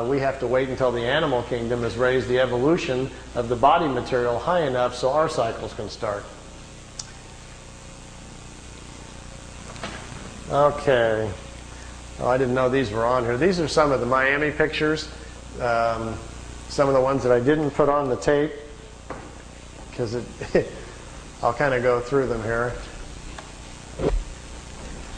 We have to wait until the animal kingdom has raised the evolution of the body material high enough so our cycles can start. Okay. Oh, I didn't know these were on here. These are some of the Miami pictures. Some of the ones that I didn't put on the tape, because I'll kind of go through them here.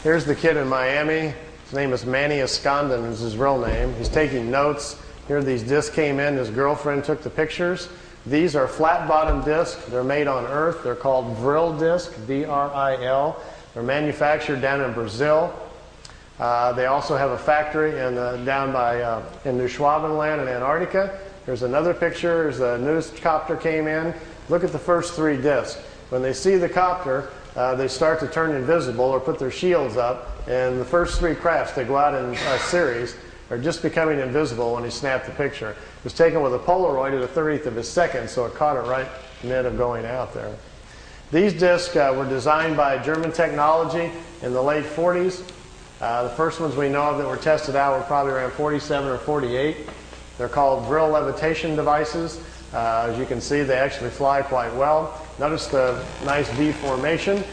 Here's the kid in Miami. His name is Manny Escondon is his real name. He's taking notes. Here these discs came in. His girlfriend took the pictures. These are flat-bottom discs. They're made on Earth. They're called Vril disc, V-R-I-L. They're manufactured down in Brazil. They also have a factory down by in New Schwabenland in Antarctica. Here's another picture. There's a news copter came in. Look at the first three discs. When they see the copter, they start to turn invisible or put their shields up. And the first three crafts, they go out in a series, are just becoming invisible when he snapped the picture. It was taken with a Polaroid at a 30th of a second, so it caught it right in the minute of going out there. These discs were designed by German technology in the late 40s. The first ones we know of that were tested out were probably around 47 or 48. They're called Vril levitation devices. As you can see, they actually fly quite well. Notice the nice V formation.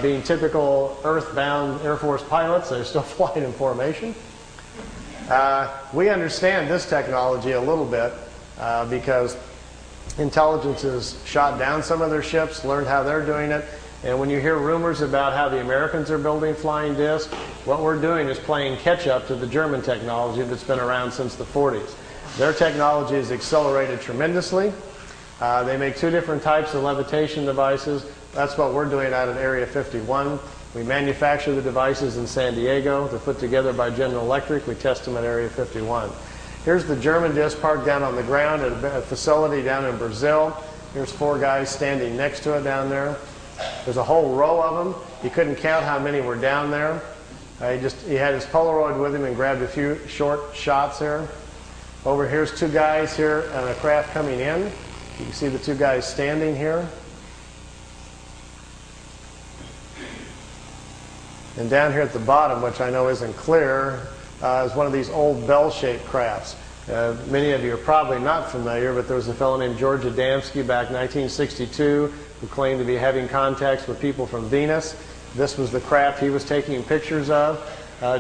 Being typical earthbound Air Force pilots, they're still flying in formation. We understand this technology a little bit because intelligence has shot down some of their ships, learned how they're doing it. And when you hear rumors about how the Americans are building flying discs, what we're doing is playing catch-up to the German technology that's been around since the 40s. Their technology has accelerated tremendously. They make two different types of levitation devices. That's what we're doing out at Area 51. We manufacture the devices in San Diego. They're put together by General Electric. We test them at Area 51. Here's the German disc parked down on the ground at a facility down in Brazil. Here's four guys standing next to it down there. There's a whole row of them. He couldn't count how many were down there. He had his Polaroid with him and grabbed a few short shots here. Over here's two guys here on a craft coming in. You can see the two guys standing here. And down here at the bottom, which I know isn't clear, is one of these old bell-shaped crafts. Many of you are probably not familiar, but there was a fellow named George Adamski back in 1962 who claimed to be having contacts with people from Venus. This was the craft he was taking pictures of.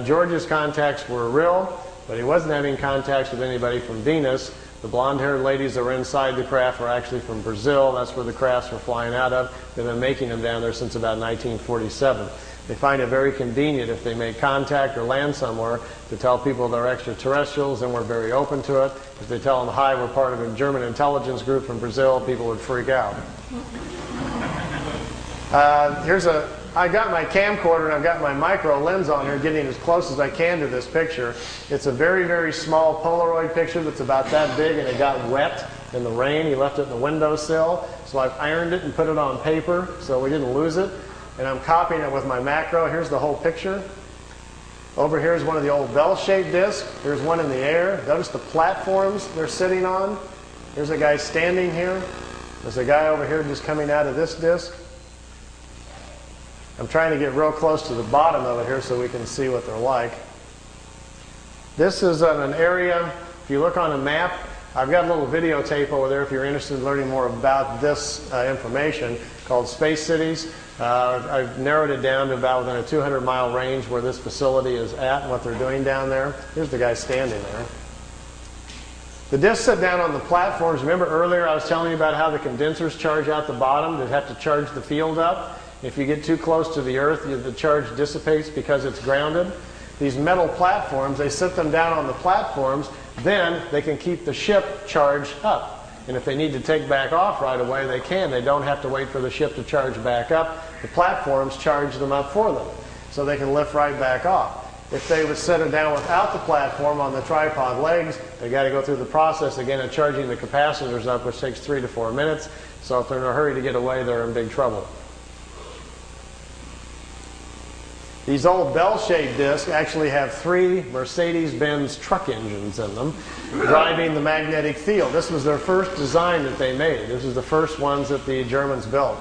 George's contacts were real, but he wasn't having contacts with anybody from Venus. The blonde-haired ladies that were inside the craft were actually from Brazil. That's where the crafts were flying out of. They've been making them down there since about 1947. They find it very convenient if they make contact or land somewhere to tell people they're extraterrestrials, and we're very open to it. If they tell them, hi, we're part of a German intelligence group from Brazil, people would freak out. I got my camcorder and I've got my micro lens on here getting as close as I can to this picture. It's a very, very small Polaroid picture that's about that big, and it got wet in the rain. He left it in the windowsill. So I've ironed it and put it on paper so we didn't lose it. And I'm copying it with my macro. Here's the whole picture. Over here is one of the old bell-shaped discs. There's one in the air. Notice the platforms they're sitting on. There's a guy standing here. There's a guy over here just coming out of this disc. I'm trying to get real close to the bottom of it here so we can see what they're like. This is an area, if you look on a map, I've got a little videotape over there if you're interested in learning more about this information, called Space Cities. I've narrowed it down to about within a 200-mile range where this facility is at and what they're doing down there. Here's the guy standing there. The discs sit down on the platforms. Remember earlier I was telling you about how the condensers charge out the bottom to have to charge the field up? If you get too close to the Earth, the charge dissipates because it's grounded. These metal platforms, they sit them down on the platforms, then they can keep the ship charged up. And if they need to take back off right away, they can. They don't have to wait for the ship to charge back up. The platforms charge them up for them, so they can lift right back off. If they would set it down without the platform on the tripod legs, they got to go through the process again of charging the capacitors up, which takes 3 to 4 minutes. So if they're in a hurry to get away, they're in big trouble. These old bell-shaped discs actually have 3 Mercedes-Benz truck engines in them, driving the magnetic field. This was their first design that they made. This was the first ones that the Germans built.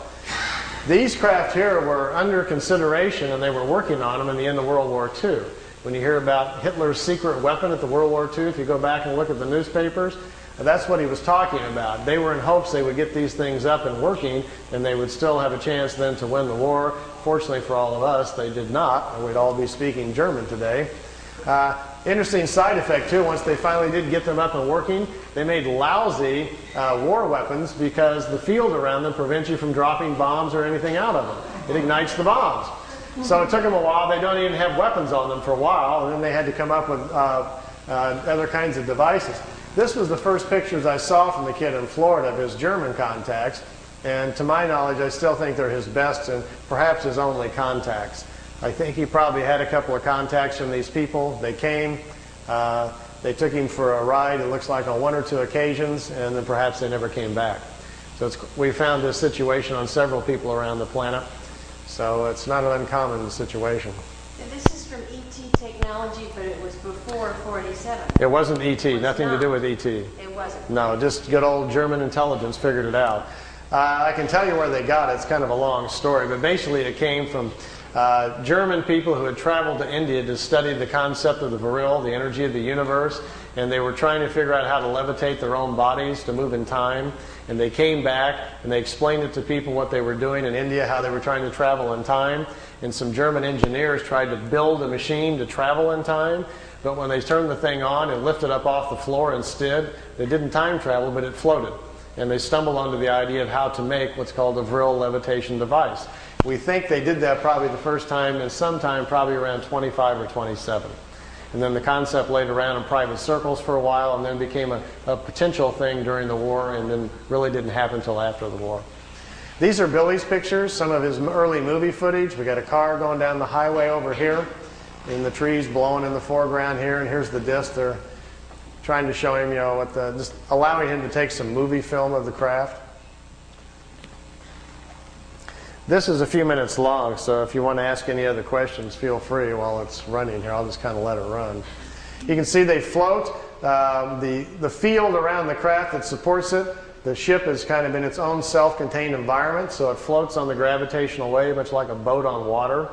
These craft here were under consideration, and they were working on them in the end of World War II. When you hear about Hitler's secret weapon at the World War II, if you go back and look at the newspapers, that's what he was talking about. They were in hopes they would get these things up and working, and they would still have a chance then to win the war. Fortunately for all of us, they did not, or we'd all be speaking German today. Interesting side effect, too, once they finally did get them up and working, they made lousy war weapons because the field around them prevents you from dropping bombs or anything out of them. It ignites the bombs. So it took them a while. They don't even have weapons on them for a while, and then they had to come up with other kinds of devices. This was the first pictures I saw from the kid in Florida of his German contacts, and to my knowledge, I still think they're his best and perhaps his only contacts. I think he probably had a couple of contacts from these people. They came, they took him for a ride, it looks like on 1 or 2 occasions, and then perhaps they never came back. So we found this situation on several people around the planet, so it's not an uncommon situation. And this is from ET technology, but it was before 47. It wasn't ET, nothing to do with ET. It wasn't? No, just good old German intelligence figured it out. I can tell you where they got it. It's kind of a long story, but basically it came from German people who had traveled to India to study the concept of the virile, the energy of the universe, and they were trying to figure out how to levitate their own bodies to move in time. And they came back and they explained it to people what they were doing in India, how they were trying to travel in time. And some German engineers tried to build a machine to travel in time, but when they turned the thing on and lifted up off the floor instead, they didn't time travel, but it floated. And they stumbled onto the idea of how to make what's called a virile levitation device. We think they did that probably the first time in sometime probably around 25 or 27. And then the concept laid around in private circles for a while and then became a potential thing during the war and then really didn't happen until after the war. These are Billy's pictures, some of his early movie footage. We got a car going down the highway over here, and the trees blowing in the foreground here, and here's the disc. They're trying to show him, you know, just allowing him to take some movie film of the craft. This is a few minutes long, so if you want to ask any other questions, feel free while it's running here. I'll just kind of let it run. You can see they float. The field around the craft that supports it, the ship is kind of in its own self-contained environment, so it floats on the gravitational wave, much like a boat on water.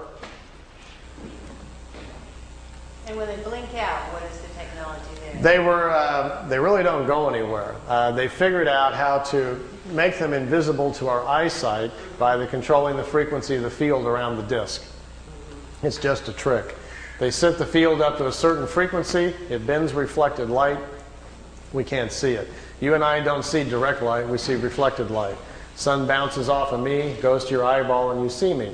And when they blink out, what is the technology there? They really don't go anywhere. They figured out how to make them invisible to our eyesight by controlling the frequency of the field around the disk. It's just a trick. They set the field up to a certain frequency, it bends reflected light, we can't see it. You and I don't see direct light, we see reflected light. Sun bounces off of me, goes to your eyeball, and you see me.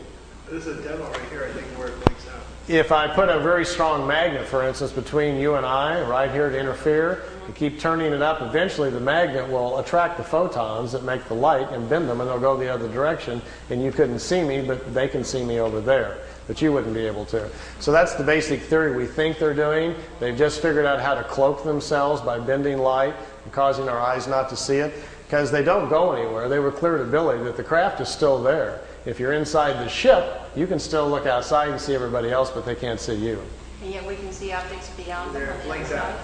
This is a demo right here, I think, where it blinks out. If I put a very strong magnet, for instance, between you and I, right here to interfere, you keep turning it up, eventually the magnet will attract the photons that make the light and bend them, and they'll go the other direction, and you couldn't see me, but they can see me over there. But you wouldn't be able to. So that's the basic theory we think they're doing. They've just figured out how to cloak themselves by bending light and causing our eyes not to see it, because they don't go anywhere. They were clear to Billy that the craft is still there. If you're inside the ship, you can still look outside and see everybody else, but they can't see you. And yet we can see objects beyond them. There, it blinks out.